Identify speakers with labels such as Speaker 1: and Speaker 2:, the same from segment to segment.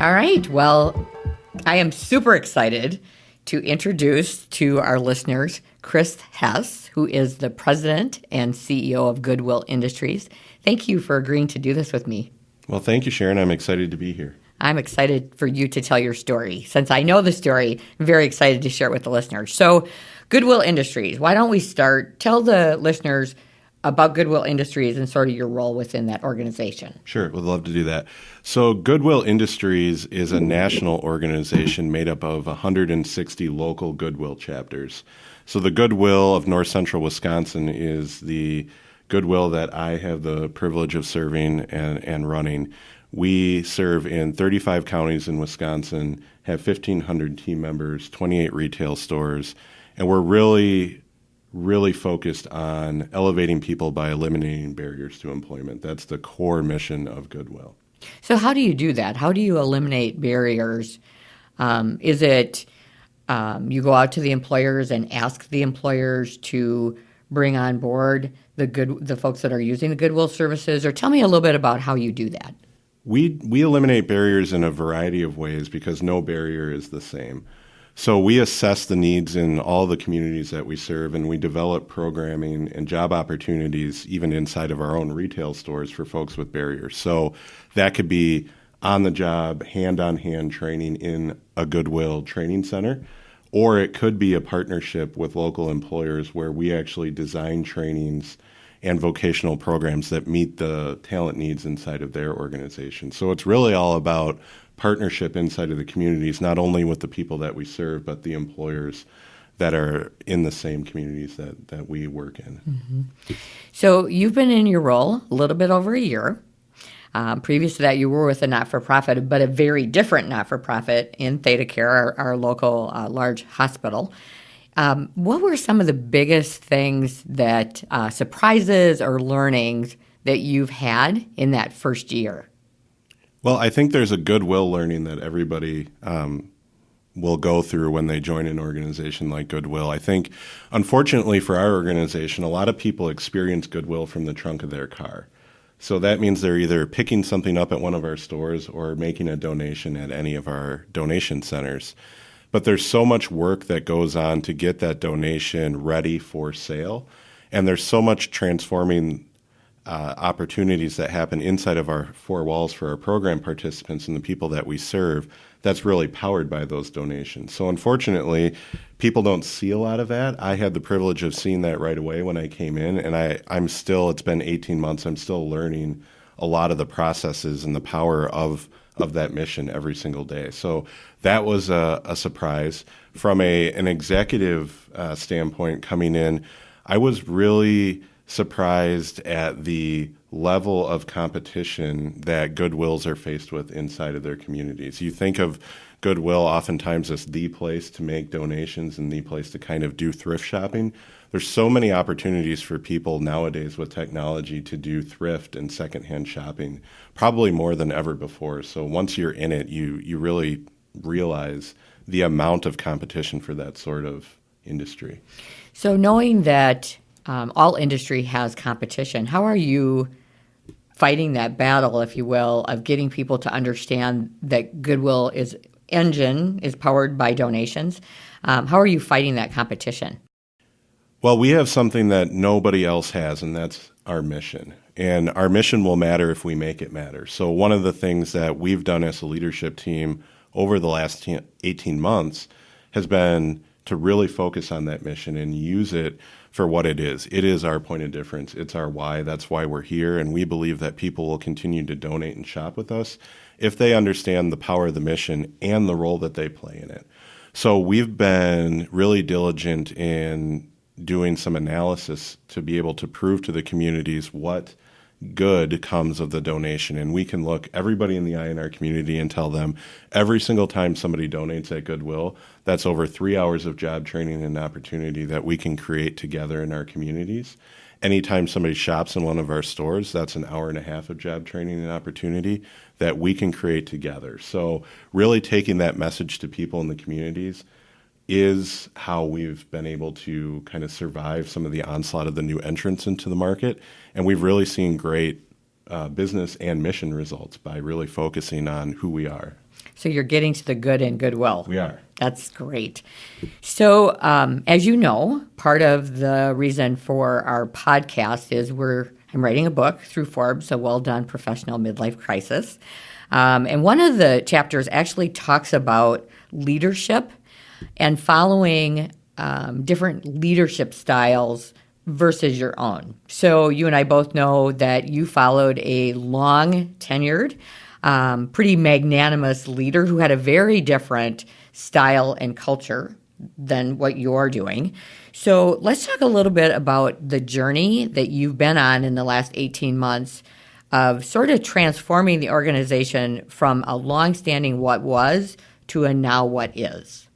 Speaker 1: All right. Well, I am super excited to introduce to our listeners Chris Hess, who is the president and CEO of Goodwill Industries. Thank you for agreeing to do this with me.
Speaker 2: Well, thank you, Sharon. I'm excited to be here.
Speaker 1: I'm excited for you to tell your story. Since I know the story, I'm very excited to share it with the listeners. So, Goodwill Industries, why don't we start? Tell the listeners about Goodwill Industries and sort of your role within that organization.
Speaker 2: Sure, would love to do that. So Goodwill Industries is a national organization made up of 160 local Goodwill chapters. So the Goodwill of North Central Wisconsin is the Goodwill that I have the privilege of serving and running. We serve in 35 counties in Wisconsin, have 1,500 team members, 28 retail stores, and we're really focused on elevating people by eliminating barriers to employment. That's the core mission of Goodwill.
Speaker 1: So how do you do that? How do you eliminate barriers? Is it you go out to the employers and ask the employers to bring on board the folks that are using the Goodwill services? Or tell me a little bit about how you do that.
Speaker 2: We eliminate barriers in a variety of ways because no barrier is the same. So we assess the needs in all the communities that we serve, and we develop programming and job opportunities even inside of our own retail stores for folks with barriers. So that could be on-the-job, hand-on-hand training in a Goodwill training center, or it could be a partnership with local employers where we actually design trainings and vocational programs that meet the talent needs inside of their organization. So it's really all about partnership inside of the communities, not only with the people that we serve, but the employers that are in the same communities that we work in.
Speaker 1: Mm-hmm. So you've been in your role a little bit over a year. Previous to that, you were with a not-for-profit, but a very different not-for-profit in Theta Care, our local large hospital. What were some of the biggest things that surprises or learnings that you've had in that first year?
Speaker 2: Well, I think there's a Goodwill learning that everybody will go through when they join an organization like Goodwill. I think, unfortunately for our organization, a lot of people experience Goodwill from the trunk of their car. So that means they're either picking something up at one of our stores or making a donation at any of our donation centers. But there's so much work that goes on to get that donation ready for sale, and there's so much transforming opportunities that happen inside of our four walls for our program participants and the people that we serve that's really powered by those donations. So unfortunately, people don't see a lot of that. I had the privilege of seeing that right away when I came in, and it's been 18 months, I'm still learning a lot of the processes and the power of that mission every single day. So that was a surprise. From an executive standpoint coming in, I was really surprised at the level of competition that Goodwills are faced with inside of their communities. You think of Goodwill oftentimes as the place to make donations and the place to kind of do thrift shopping. There's so many opportunities for people nowadays with technology to do thrift and secondhand shopping, probably more than ever before. So once you're in it, you really realize the amount of competition for that sort of industry.
Speaker 1: So knowing that all industry has competition, how are you fighting that battle, if you will, of getting people to understand that Goodwill engine is powered by donations? How are you fighting that competition?
Speaker 2: Well, we have something that nobody else has, and that's our mission. And our mission will matter if we make it matter. So one of the things that we've done as a leadership team over the last 18 months has been to really focus on that mission and use it for what it is. It is our point of difference. It's our why. That's why we're here. And we believe that people will continue to donate and shop with us if they understand the power of the mission and the role that they play in it. So we've been really diligent in doing some analysis to be able to prove to the communities what good comes of the donation. And we can look everybody in the eye in our community and tell them every single time somebody donates at Goodwill, that's over 3 hours of job training and opportunity that we can create together in our communities. Anytime somebody shops in one of our stores, that's an hour and a half of job training and opportunity that we can create together. So really taking that message to people in the communities is how we've been able to kind of survive some of the onslaught of the new entrants into the market. And we've really seen great business and mission results by really focusing on who we are.
Speaker 1: So you're getting to the good in Goodwill.
Speaker 2: We are.
Speaker 1: That's great. So, as you know, part of the reason for our podcast is I'm writing a book through Forbes, a well-done professional midlife crisis. And one of the chapters actually talks about leadership and following different leadership styles versus your own. So you and I both know that you followed a long-tenured, pretty magnanimous leader who had a very different style and culture than what you're doing. So let's talk a little bit about the journey that you've been on in the last 18 months of sort of transforming the organization from a long-standing what was to a now what is.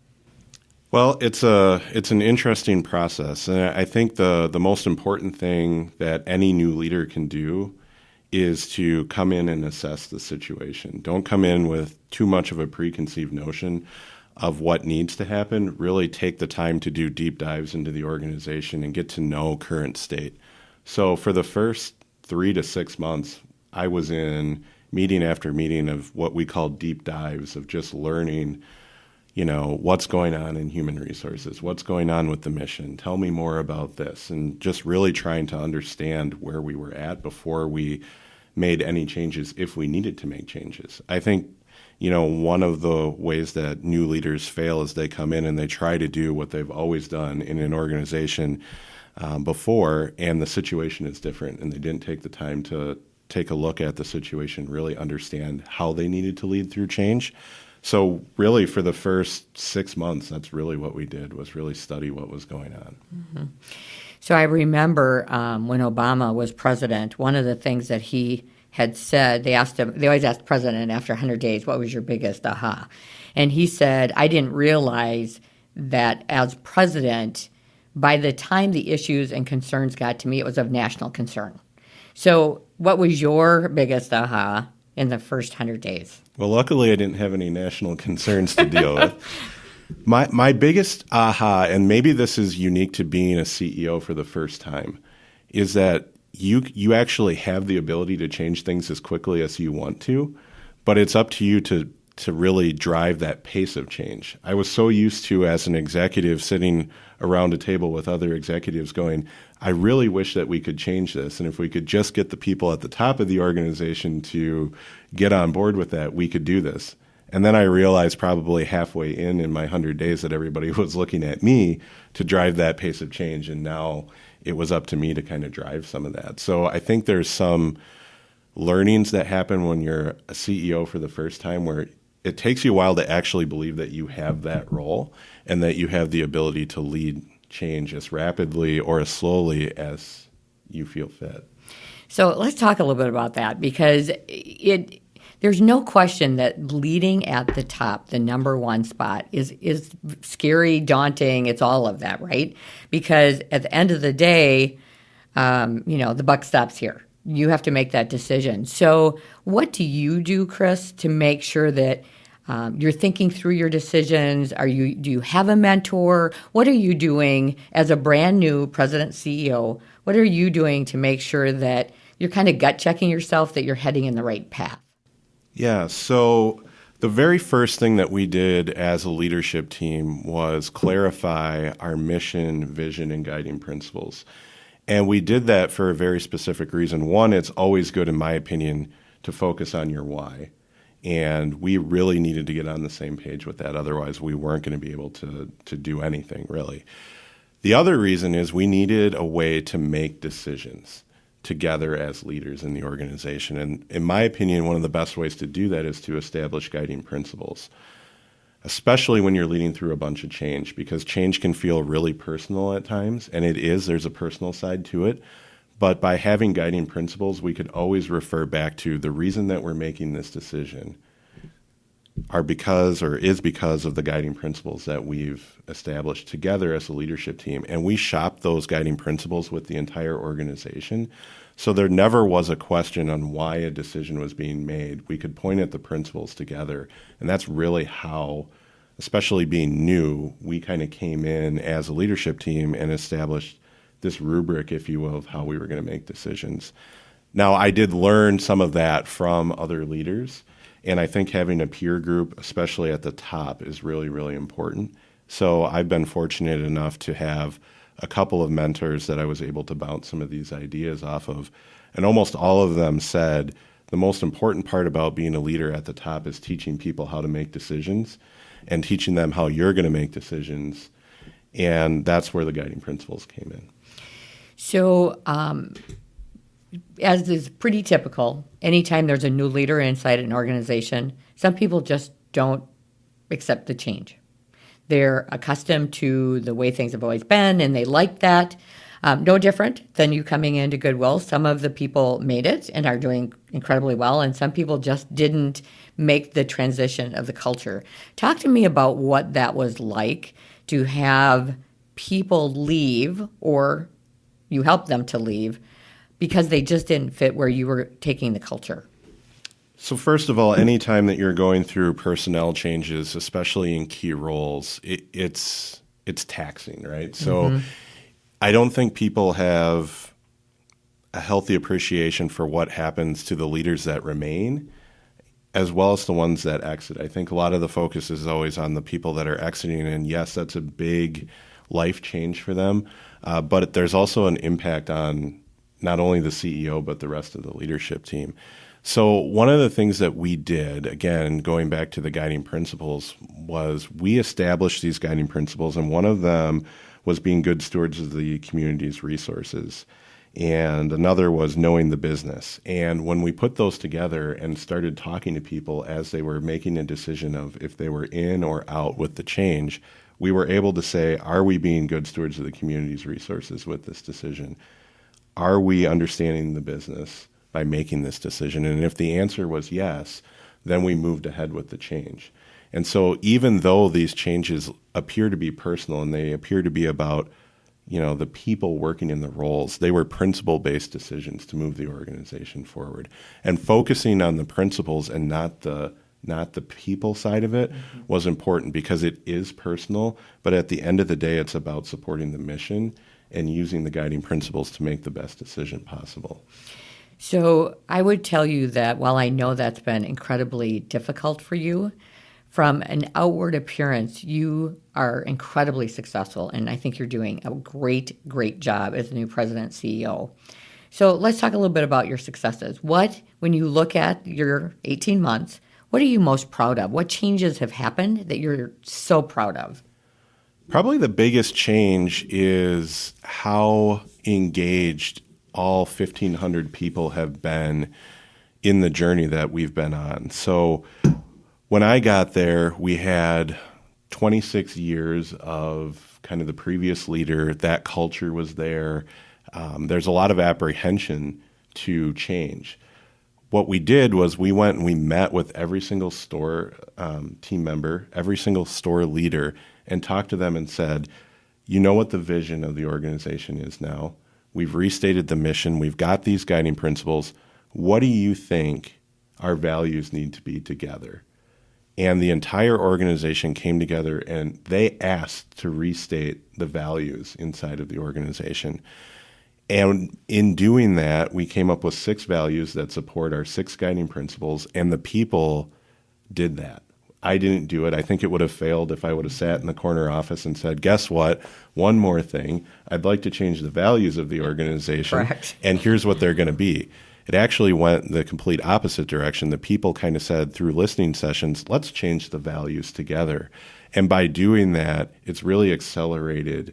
Speaker 2: Well, it's an interesting process, and I think the most important thing that any new leader can do is to come in and assess the situation. Don't come in with too much of a preconceived notion of what needs to happen. Really take the time to do deep dives into the organization and get to know current state. So for the first 3 to 6 months, I was in meeting after meeting of what we call deep dives of just learning, what's going on in human resources, what's going on with the mission, tell me more about this, and just really trying to understand where we were at before we made any changes if we needed to make changes. I think, one of the ways that new leaders fail is they come in and they try to do what they've always done in an organization before, and the situation is different, and they didn't take the time to take a look at the situation, really understand how they needed to lead through change. So really for the first 6 months, that's really what we did, was really study what was going on.
Speaker 1: Mm-hmm. So I remember when Obama was president, one of the things that he had said, they always ask the president after 100 days, what was your biggest aha? And he said, I didn't realize that as president, by the time the issues and concerns got to me, it was of national concern. So what was your biggest aha in the first 100 days?
Speaker 2: Well, luckily I didn't have any national concerns to deal with. My biggest aha, and maybe this is unique to being a CEO for the first time, is that you actually have the ability to change things as quickly as you want to, but it's up to you to really drive that pace of change. I was so used to, as an executive, sitting around a table with other executives going, I really wish that we could change this, and if we could just get the people at the top of the organization to get on board with that, we could do this. And then I realized probably halfway in my 100 days that everybody was looking at me to drive that pace of change, and now it was up to me to kind of drive some of that. So I think there's some learnings that happen when you're a CEO for the first time where it takes you a while to actually believe that you have that role and that you have the ability to lead change as rapidly or as slowly as you feel fit.
Speaker 1: So let's talk a little bit about that, because there's no question that leading at the top, the number one spot, is scary, daunting. It's all of that, right? Because at the end of the day, the buck stops here. You have to make that decision. So what do you do, Chris, to make sure that you're thinking through your decisions? Do you have a mentor? What are you doing as a brand new president CEO? What are you doing to make sure that you're kind of gut checking yourself that you're heading in the right path?
Speaker 2: Yeah, so the very first thing that we did as a leadership team was clarify our mission, vision, and guiding principles. And we did that for a very specific reason. One, it's always good, in my opinion, to focus on your why. And we really needed to get on the same page with that. Otherwise, we weren't going to be able to do anything, really. The other reason is we needed a way to make decisions together as leaders in the organization. And in my opinion, one of the best ways to do that is to establish guiding principles, especially when you're leading through a bunch of change, because change can feel really personal at times, and it is. There's a personal side to it. But by having guiding principles, we could always refer back to the reason that we're making this decision is because of the guiding principles that we've established together as a leadership team. And we shop those guiding principles with the entire organization. So there never was a question on why a decision was being made. We could point at the principles together. And that's really how, especially being new, we kind of came in as a leadership team and established this rubric, if you will, of how we were going to make decisions. Now, I did learn some of that from other leaders. And I think having a peer group, especially at the top, is really, really important. So I've been fortunate enough to have a couple of mentors that I was able to bounce some of these ideas off of. And almost all of them said the most important part about being a leader at the top is teaching people how to make decisions and teaching them how you're going to make decisions. And that's where the guiding principles came in.
Speaker 1: So, as is pretty typical, anytime there's a new leader inside an organization, some people just don't accept the change. They're accustomed to the way things have always been, and they like that. No different than you coming into Goodwill. Some of the people made it and are doing incredibly well, and some people just didn't make the transition of the culture. Talk to me about what that was like to have people leave, or you help them to leave, because they just didn't fit where you were taking the culture.
Speaker 2: So first of all, anytime that you're going through personnel changes, especially in key roles, it's taxing, right? So I don't think people have a healthy appreciation for what happens to the leaders that remain, as well as the ones that exit. I think a lot of the focus is always on the people that are exiting, and yes, that's a big life change for them, but there's also an impact on not only the CEO, but the rest of the leadership team. So one of the things that we did, again, going back to the guiding principles, was we established these guiding principles, and one of them was being good stewards of the community's resources, and another was knowing the business. And when we put those together and started talking to people as they were making a decision of if they were in or out with the change, we were able to say, are we being good stewards of the community's resources with this decision? Are we understanding the business by making this decision? And if the answer was yes, then we moved ahead with the change. And so even though these changes appear to be personal and they appear to be about, the people working in the roles, they were principle-based decisions to move the organization forward. And focusing on the principles and not the people side of it was important, because it is personal, but at the end of the day, it's about supporting the mission and using the guiding principles to make the best decision possible.
Speaker 1: So I would tell you that while I know that's been incredibly difficult for you, from an outward appearance, you are incredibly successful, and I think you're doing a great, great job as the new president CEO. So let's talk a little bit about your successes. When you look at your 18 months, what are you most proud of? What changes have happened that you're so proud of?
Speaker 2: Probably the biggest change is how engaged all 1,500 people have been in the journey that we've been on. So when I got there, we had 26 years of kind of the previous leader. That culture was there. There's a lot of apprehension to change. What we did was we went and we met with every single store team member, every single store leader, and talked to them and said, you know what the vision of the organization is now. We've restated the mission. We've got these guiding principles. What do you think our values need to be together? And the entire organization came together and they asked to restate the values inside of the organization. And in doing that, we came up with 6 values that support our 6 guiding principles, and the people did that. I didn't do it. I think it would have failed if I would have sat in the corner office and said, guess what? One more thing. I'd like to change the values of the organization.
Speaker 1: Correct.
Speaker 2: And here's what they're going to be. It actually went the complete opposite direction. The people kind of said through listening sessions, let's change the values together. And by doing that, it's really accelerated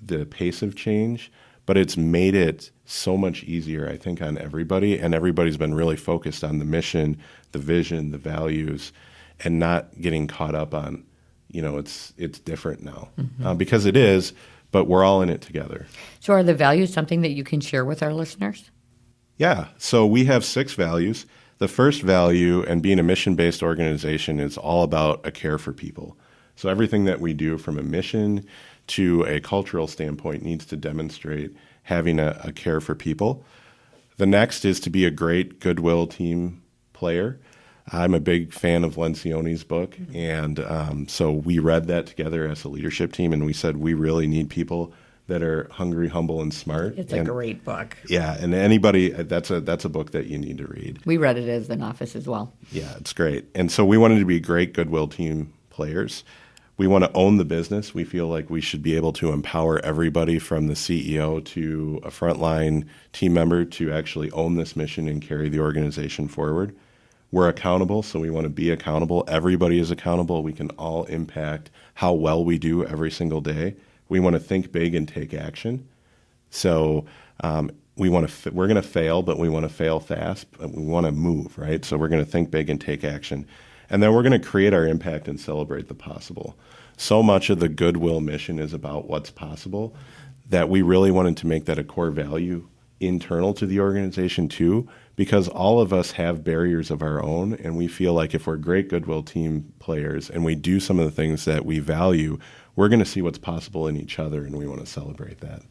Speaker 2: the pace of change, but it's made it so much easier, I think, on everybody. And everybody's been really focused on the mission, the vision, the values, and not getting caught up on, it's different now. Because it is, but we're all in it together.
Speaker 1: So are the values something that you can share with our listeners?
Speaker 2: Yeah. So we have 6 values. The first value, and being a mission-based organization, is all about a care for people. So everything that we do from a mission to a cultural standpoint needs to demonstrate having a care for people. The next is to be a great Goodwill team player. I'm a big fan of Lencioni's book, and so we read that together as a leadership team, and we said we really need people that are hungry, humble, and smart.
Speaker 1: It's a great book.
Speaker 2: Yeah, and anybody, that's a book that you need to read.
Speaker 1: We read it as an office as well.
Speaker 2: Yeah, it's great. And so we wanted to be great Goodwill team players. We want to own the business. We feel like we should be able to empower everybody from the CEO to a frontline team member to actually own this mission and carry the organization forward. We're accountable, so we want to be accountable. Everybody is accountable. We can all impact how well we do every single day. We want to think big and take action. So we're going to fail, but we want to fail fast. But we want to move, right? So we're going to think big and take action. And then we're going to create our impact and celebrate the possible. So much of the Goodwill mission is about what's possible that we really wanted to make that a core value internal to the organization too, because all of us have barriers of our own, and we feel like if we're great Goodwill team players and we do some of the things that we value, we're going to see what's possible in each other, and we want to celebrate that.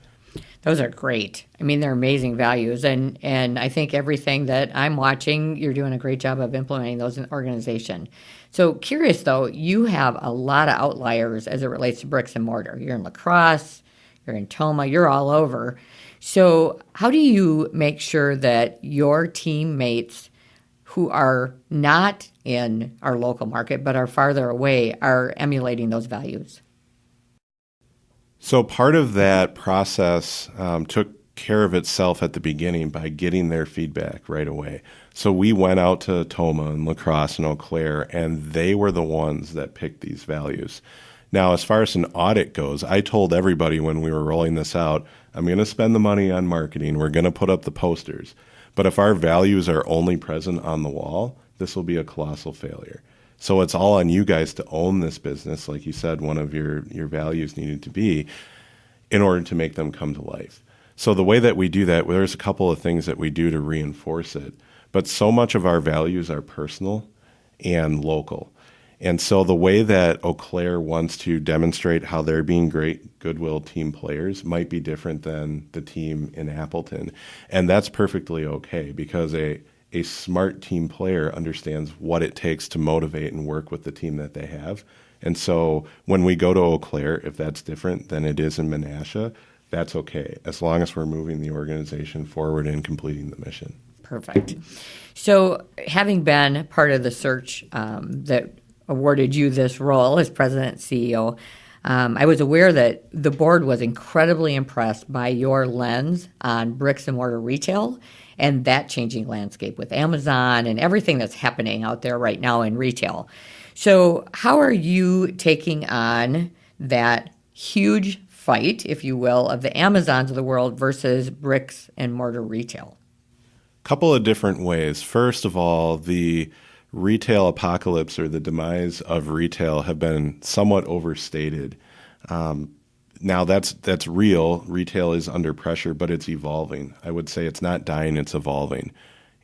Speaker 1: Those are great. I mean, they're amazing values. And I think everything that I'm watching, you're doing a great job of implementing those in the organization. So curious, though, you have a lot of outliers as it relates to bricks and mortar. You're in La Crosse, you're in Toma, you're all over. So how do you make sure that your teammates who are not in our local market but are farther away are emulating those values?
Speaker 2: So part of that process took care of itself at the beginning by getting their feedback right away. So we went out to Toma and La Crosse and Eau Claire, and they were the ones that picked these values. Now, as far as an audit goes, I told everybody when we were rolling this out, I'm going to spend the money on marketing. We're going to put up the posters. But if our values are only present on the wall, this will be a colossal failure. So it's all on you guys to own this business, like you said, one of your values needed to be, in order to make them come to life. So the way that we do that, there's a couple of things that we do to reinforce it. But so much of our values are personal and local. And so the way that Eau Claire wants to demonstrate how they're being great Goodwill team players might be different than the team in Appleton. And that's perfectly okay, because a smart team player understands what it takes to motivate and work with the team that they have. And so when we go to Eau Claire, if that's different than it is in Menasha, that's okay, as long as we're moving the organization forward and completing the mission.
Speaker 1: Perfect. So having been part of the search that awarded you this role as president and CEO, I was aware that the board was incredibly impressed by your lens on bricks and mortar retail and that changing landscape with Amazon and everything that's happening out there right now in retail. So how are you taking on that huge fight, if you will, of the Amazons of the world versus bricks and mortar retail?
Speaker 2: Couple of different ways. First of all, the retail apocalypse or the demise of retail have been somewhat overstated. Now that's real. Retail is under pressure, but it's evolving. I would say it's not dying, it's evolving.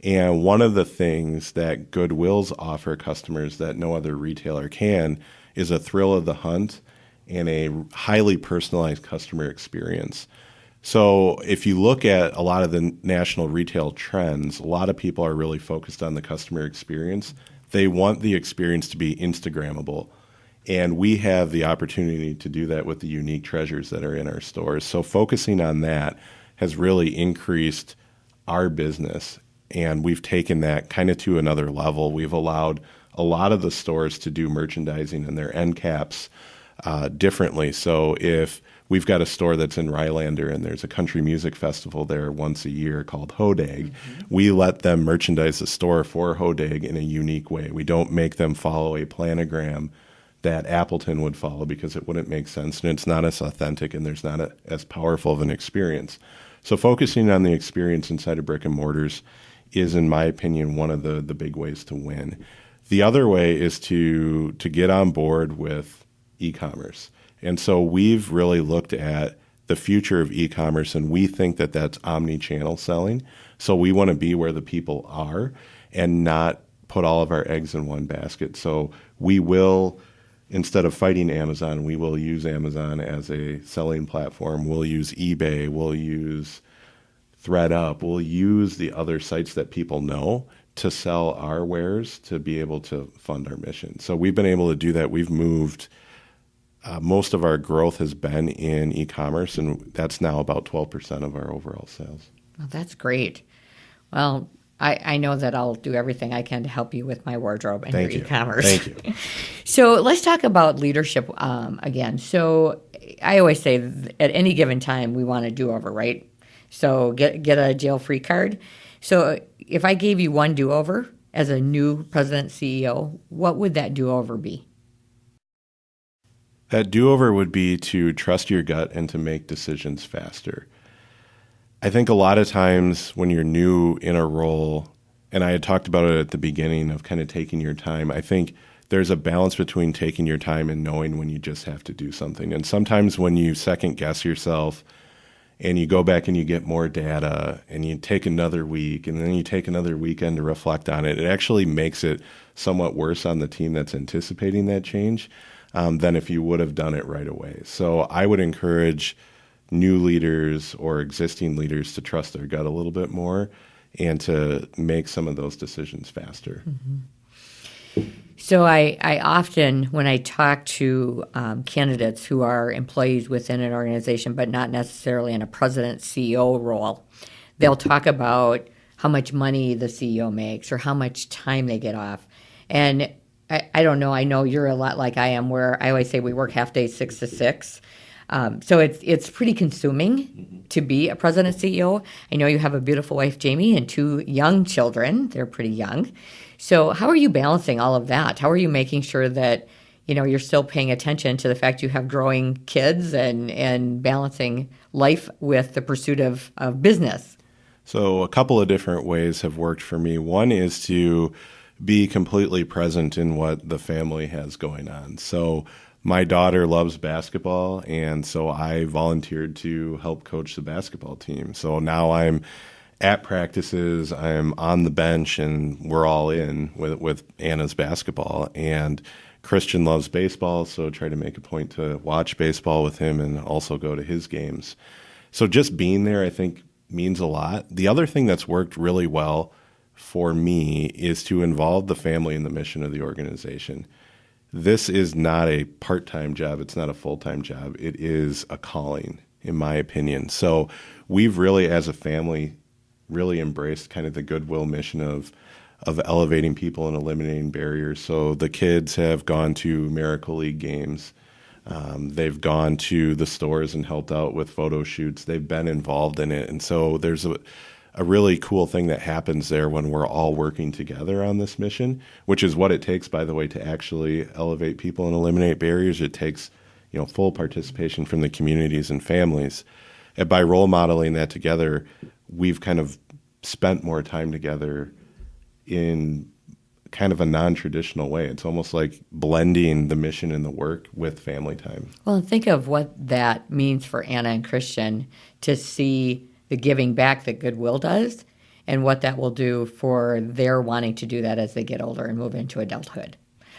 Speaker 2: And one of the things that Goodwills offer customers that no other retailer can is a thrill of the hunt and a highly personalized customer experience. So if you look at a lot of the national retail trends, a lot of people are really focused on the customer experience. They want the experience to be Instagrammable. And we have the opportunity to do that with the unique treasures that are in our stores. So focusing on that has really increased our business. And we've taken that kind of to another level. We've allowed a lot of the stores to do merchandising and their end caps differently. So if we've got a store that's in Rylander and there's a country music festival there once a year called Hodag, we let them merchandise the store for Hodag in a unique way. We don't make them follow a planogram that Appleton would follow because it wouldn't make sense and it's not as authentic and there's not as powerful of an experience. So focusing on the experience inside of brick and mortars is, in my opinion, one of the big ways to win. The other way is to get on board with e-commerce. And so we've really looked at the future of e-commerce, and we think that that's omni-channel selling. So we want to be where the people are and not put all of our eggs in one basket. So we will, instead of fighting Amazon, we will use Amazon as a selling platform. We'll use eBay. We'll use ThreadUp. We'll use the other sites that people know to sell our wares to be able to fund our mission. So we've been able to do that. We've moved most of our growth has been in e-commerce, and that's now about 12% of our overall sales.
Speaker 1: Well, that's great. Well, I know that I'll do everything I can to help you with my wardrobe and your e-commerce.
Speaker 2: Thank you.
Speaker 1: So let's talk about leadership again. So I always say at any given time we want a do-over, right? So get a jail-free card. So if I gave you one do-over as a new president CEO, what would that do-over be?
Speaker 2: That do-over would be to trust your gut and to make decisions faster. I think a lot of times when you're new in a role, and I had talked about it at the beginning of kind of taking your time, I think there's a balance between taking your time and knowing when you just have to do something. And sometimes when you second guess yourself and you go back and you get more data and you take another week and then you take another weekend to reflect on it, it actually makes it somewhat worse on the team that's anticipating that change than if you would have done it right away. So I would encourage new leaders or existing leaders to trust their gut a little bit more and to make some of those decisions faster.
Speaker 1: Mm-hmm. So I often, when I talk to candidates who are employees within an organization, but not necessarily in a president CEO role, they'll talk about how much money the CEO makes or how much time they get off. And I don't know, I know you're a lot like I am, where I always say we work half days, 6 to 6. So it's pretty consuming to be a president CEO. I know you have a beautiful wife, Jamie, and 2 young children. They're pretty young. So how are you balancing all of that? How are you making sure that, you're still paying attention to the fact you have growing kids and balancing life with the pursuit of business?
Speaker 2: So a couple of different ways have worked for me. One is to be completely present in what the family has going on. So my daughter loves basketball, and so I volunteered to help coach the basketball team. So now I'm at practices, I'm on the bench, and we're all in with Anna's basketball. And Christian loves baseball, so try to make a point to watch baseball with him and also go to his games. So just being there, I think, means a lot. The other thing that's worked really well for me is to involve the family in the mission of the organization. This is not a part-time job. It's not a full-time job. It is a calling, in my opinion. So we've really, as a family, really embraced kind of the Goodwill mission of elevating people and eliminating barriers. So the kids have gone to Miracle League games. They've gone to the stores and helped out with photo shoots. They've been involved in it. And so there's a really cool thing that happens there when we're all working together on this mission, which is what it takes, by the way, to actually elevate people and eliminate barriers. It takes, full participation from the communities and families. And by role modeling that together, we've kind of spent more time together in kind of a non-traditional way. It's almost like blending the mission and the work with family time.
Speaker 1: Well, and think of what that means for Anna and Christian to see the giving back that Goodwill does and what that will do for their wanting to do that as they get older and move into adulthood.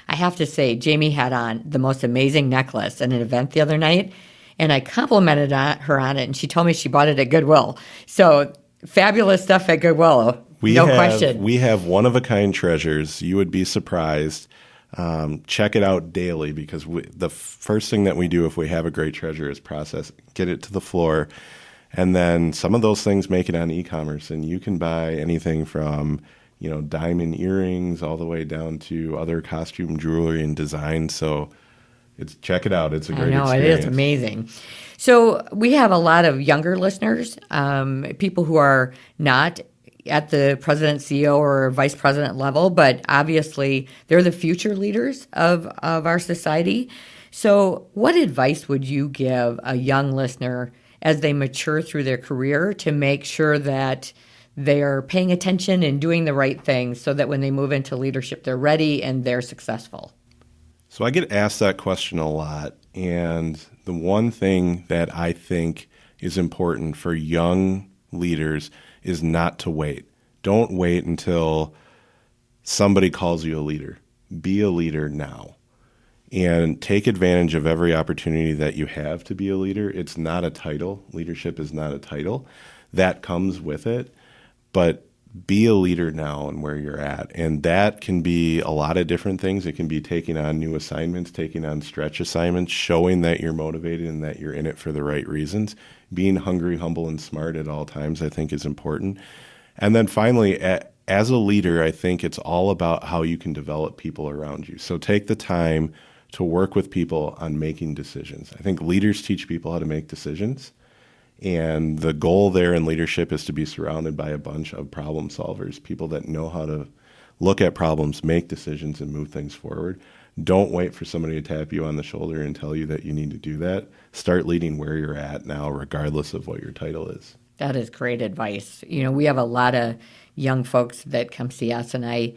Speaker 1: I have to say, Jamie had on the most amazing necklace at an event the other night, and I complimented her on it, and she told me she bought it at Goodwill. So fabulous stuff at Goodwill, question.
Speaker 2: We have one-of-a-kind treasures. You would be surprised. Check it out daily, because the first thing that we do if we have a great treasure is process, get it to the floor. And then some of those things make it on e-commerce, and you can buy anything from, diamond earrings all the way down to other costume jewelry and design. So check it out. It's a great experience.
Speaker 1: It is amazing. So we have a lot of younger listeners, people who are not at the president, CEO, or vice president level, but obviously they're the future leaders of our society. So what advice would you give a young listener as they mature through their career to make sure that they're paying attention and doing the right things so that when they move into leadership, they're ready and they're successful?
Speaker 2: So I get asked that question a lot. And the one thing that I think is important for young leaders is not to wait. Don't wait until somebody calls you a leader. Be a leader now. And take advantage of every opportunity that you have to be a leader. It's not a title. Leadership is not a title. That comes with it. But be a leader now and where you're at. And that can be a lot of different things. It can be taking on new assignments, taking on stretch assignments, showing that you're motivated and that you're in it for the right reasons. Being hungry, humble, and smart at all times, I think, is important. And then finally, as a leader, I think it's all about how you can develop people around you. So take the time to work with people on making decisions. I think leaders teach people how to make decisions. And the goal there in leadership is to be surrounded by a bunch of problem solvers, people that know how to look at problems, make decisions, and move things forward. Don't wait for somebody to tap you on the shoulder and tell you that you need to do that. Start leading where you're at now, regardless of what your title is.
Speaker 1: That is great advice. We have a lot of young folks that come see us, and I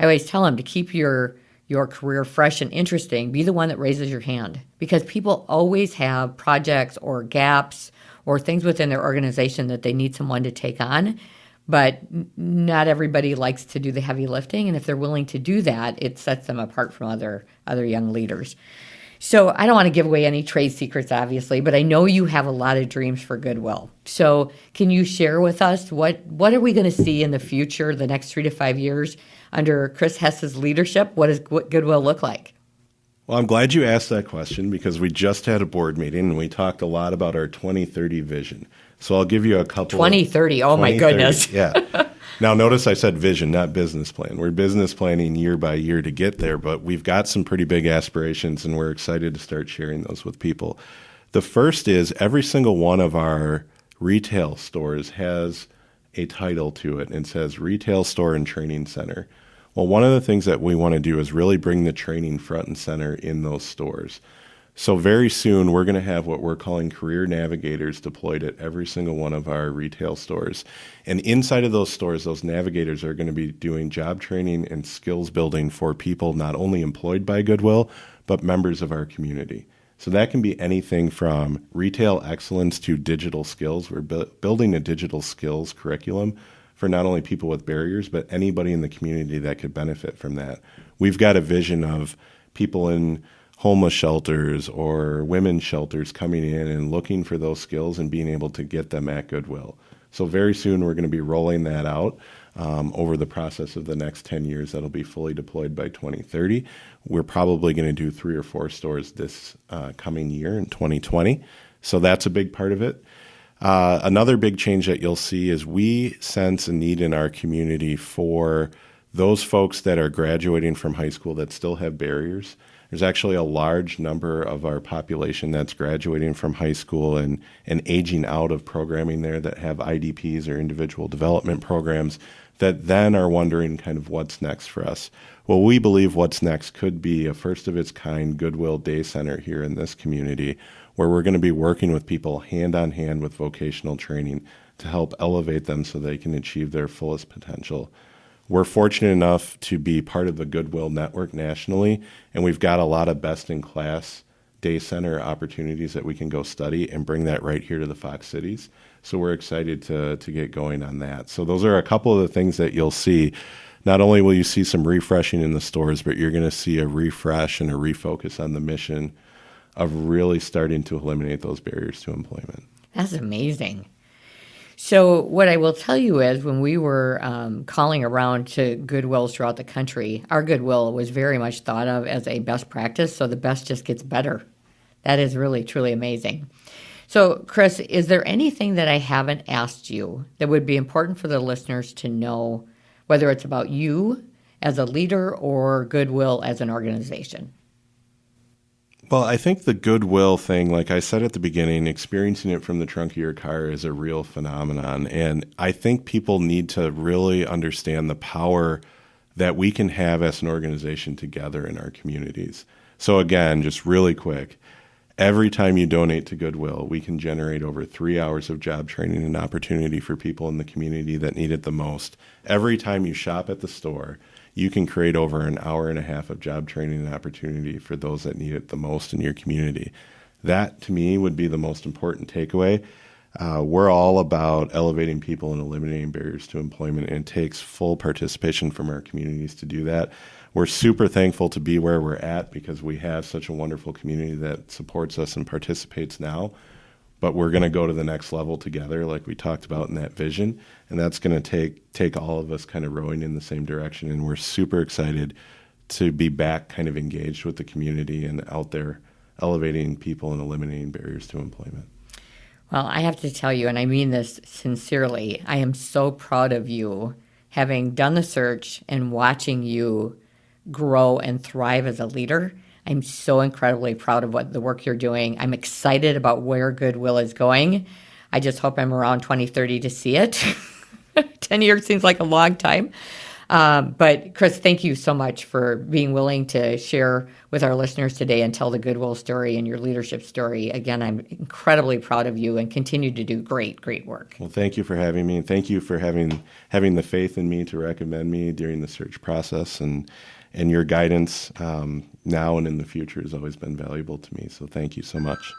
Speaker 1: always tell them to keep your career fresh and interesting. Be the one that raises your hand, because people always have projects or gaps or things within their organization that they need someone to take on. But not everybody likes to do the heavy lifting, and if they're willing to do that, it sets them apart from other young leaders. So I don't want to give away any trade secrets, obviously, but I know you have a lot of dreams for Goodwill. So can you share with us what are we going to see in the future, the next 3 to 5 years, under Chris Hess's leadership? What does Goodwill look like?
Speaker 2: Well, I'm glad you asked that question, because we just had a board meeting and we talked a lot about our 2030 vision. So I'll give you a couple.
Speaker 1: 2030, oh my goodness.
Speaker 2: Yeah. Now, notice I said vision, not business plan. We're business planning year by year to get there, but we've got some pretty big aspirations, and we're excited to start sharing those with people. The first is every single one of our retail stores has a title to it, and it says Retail Store and Training Center. Well, one of the things that we want to do is really bring the training front and center in those stores. So very soon, we're going to have what we're calling career navigators deployed at every single one of our retail stores. And inside of those stores, those navigators are going to be doing job training and skills building for people not only employed by Goodwill, but members of our community. So that can be anything from retail excellence to digital skills. We're building a digital skills curriculum for not only people with barriers, but anybody in the community that could benefit from that. We've got a vision of people in homeless shelters or women's shelters coming in and looking for those skills and being able to get them at Goodwill. So very soon we're going to be rolling that out over the process of the next 10 years. That'll be fully deployed by 2030. We're probably going to do 3 or 4 stores this coming year in 2020. So that's a big part of it. Another big change that you'll see is we sense a need in our community for those folks that are graduating from high school that still have barriers. There's actually a large number of our population that's graduating from high school and aging out of programming there that have IDPs or individual development programs that then are wondering kind of what's next for us. Well, we believe what's next could be a first of its kind Goodwill Day Center here in this community, where we're going to be working with people hand on hand with vocational training to help elevate them so they can achieve their fullest potential. We're fortunate enough to be part of the Goodwill network nationally, and we've got a lot of best-in-class day center opportunities that we can go study and bring that right here to the Fox Cities. So we're excited to get going on that. So those are a couple of the things that you'll see. Not only will you see some refreshing in the stores, but you're going to see a refresh and a refocus on the mission of really starting to eliminate those barriers to employment.
Speaker 1: That's amazing. So what I will tell you is when we were calling around to Goodwills throughout the country, our Goodwill was very much thought of as a best practice, so the best just gets better. That is really, truly amazing. So, Chris, is there anything that I haven't asked you that would be important for the listeners to know, whether it's about you as a leader or Goodwill as an organization?
Speaker 2: Well, I think the Goodwill thing, like I said at the beginning, experiencing it from the trunk of your car is a real phenomenon. And I think people need to really understand the power that we can have as an organization together in our communities. So again, just really quick, every time you donate to Goodwill, we can generate over 3 hours of job training and opportunity for people in the community that need it the most. Every time you shop at the store, you can create over an hour and a half of job training and opportunity for those that need it the most in your community. That, to me, would be the most important takeaway. We're all about elevating people and eliminating barriers to employment, and it takes full participation from our communities to do that. We're super thankful to be where we're at because we have such a wonderful community that supports us and participates now. but we're going to go to the next level together, like we talked about in that vision. And that's going to take all of us kind of rowing in the same direction. And we're super excited to be back kind of engaged with the community and out there elevating people and eliminating barriers to employment.
Speaker 1: Well, I have to tell you, and I mean this sincerely, I am so proud of you having done the search and watching you grow and thrive as a leader. I'm so incredibly proud of the work you're doing. I'm excited about where Goodwill is going. I just hope I'm around 2030 to see it. 10 years seems like a long time. But Chris, thank you so much for being willing to share with our listeners today and tell the Goodwill story and your leadership story. Again, I'm incredibly proud of you and continue to do great, great work.
Speaker 2: Well, thank you for having me, and thank you for having the faith in me to recommend me during the search process, and your guidance now and in the future has always been valuable to me. So thank you so much.